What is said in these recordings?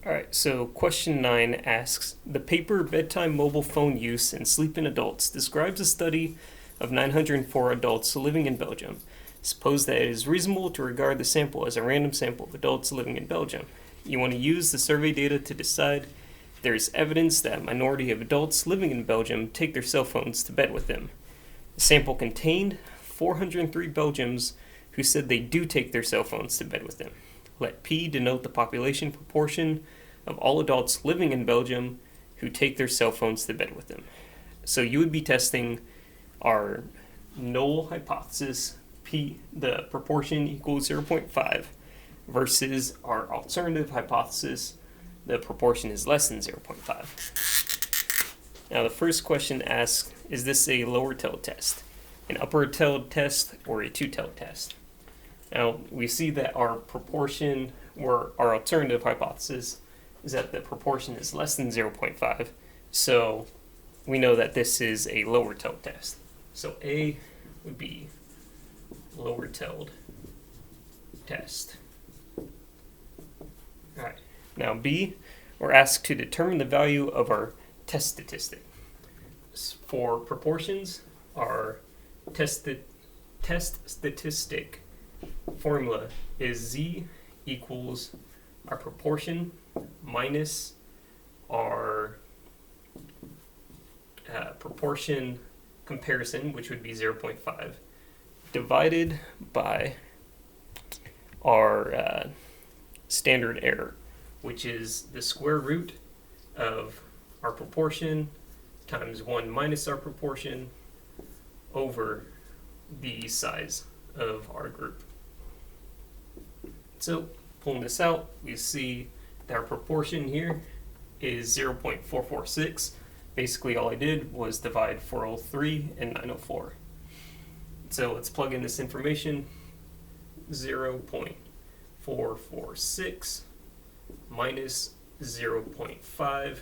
All right, so question 9 asks the paper Bedtime Mobile Phone Use in Sleep in Adults describes a study of 904 adults living in Belgium. Suppose that it is reasonable to regard the sample as a random sample of adults living in Belgium. You want to use the survey data to decide if there is evidence that a minority of adults living in Belgium take their cell phones to bed with them. The sample contained 403 Belgians who said they do take their cell phones to bed with them. Let P denote the population proportion of all adults living in Belgium who take their cell phones to bed with them. So you would be testing our null hypothesis, P, the proportion equals 0.5, versus our alternative hypothesis, the proportion is less than 0.5. Now the first question asks, is this a lower tailed test, an upper tailed test, or a two-tailed test? Now we see that our proportion, or our alternative hypothesis, is that the proportion is less than 0.5, so we know that this is a lower tailed test. So A would be lower tailed test. Alright, now B, we're asked to determine the value of our test statistic. For proportions, our test statistic formula is Z equals our proportion minus our proportion comparison, which would be 0.5, divided by our standard error, which is the square root of our proportion times 1 minus our proportion over the size of our group. So pulling this out, we see that our proportion here is 0.446. Basically all I did was divide 403 and 904. So let's plug in this information. 0.446 minus 0.5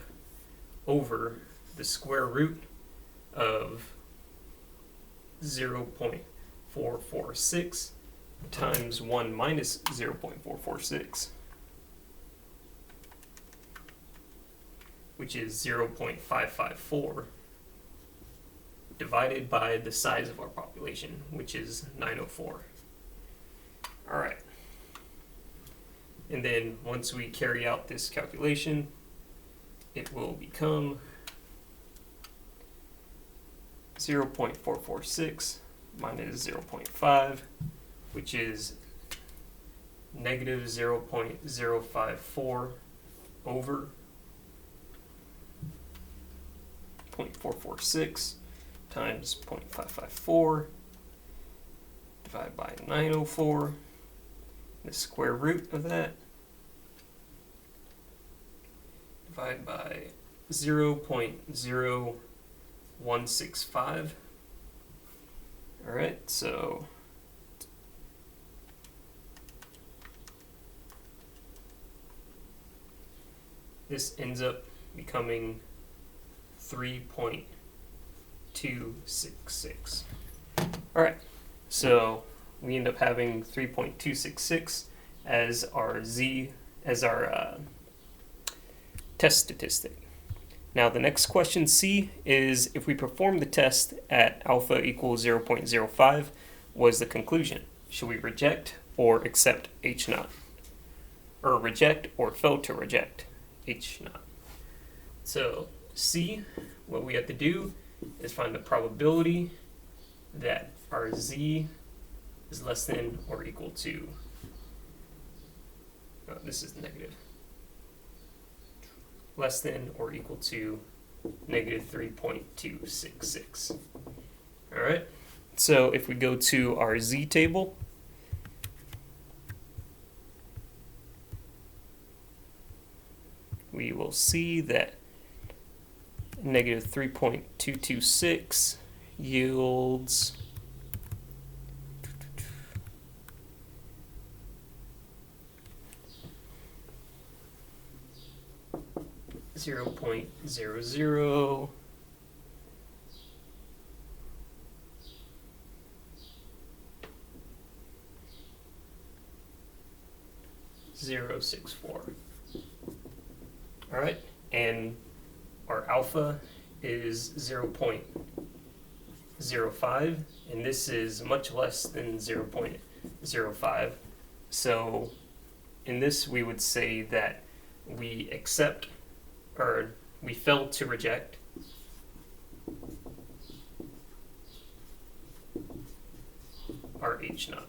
over the square root of 0.446 times 1 minus 0.446, which is 0.554, divided by the size of our population, which is 904. All right. And then once we carry out this calculation, it will become 0.446 minus 0.5, which is negative 0.054 over 0.446 times 0.554 divided by 904, the square root of that, divided by 0.0165. All right, so this ends up becoming 3.266. All right, so we end up having 3.266 as our Z, as our test statistic. Now the next question, C, is if we perform the test at alpha equals 0.05, was the conclusion? Should we reject or accept H naught? Or reject or fail to reject H naught? So C, what we have to do is find the probability that our Z is less than or equal to, this is negative, less than or equal to negative 3.266. All right, so if we go to our Z table, we will see that negative 3.226 yields 0.00 0.064. All right, and our alpha is 0.05, and this is much less than 0.05. So in this, we would say that we accept, or we fail to reject our H naught.